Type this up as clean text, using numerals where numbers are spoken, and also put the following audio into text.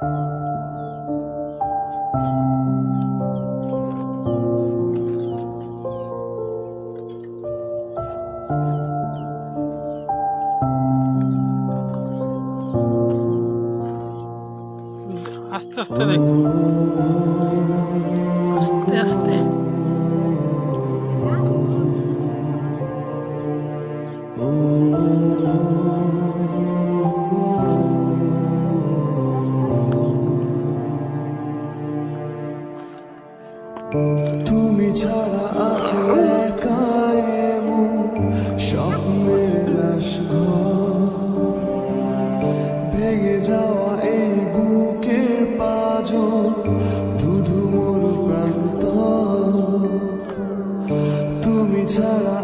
আস্তে আস্তে দেখো, আস্তে আস্তে। তুমি ছাড়া আছে একা এমন স্বপ্নের লাশঘর, ভেঙে যাওয়া এই বুকের পাঁজর, ধুধু মোর প্রান্ত। তুমি ছাড়া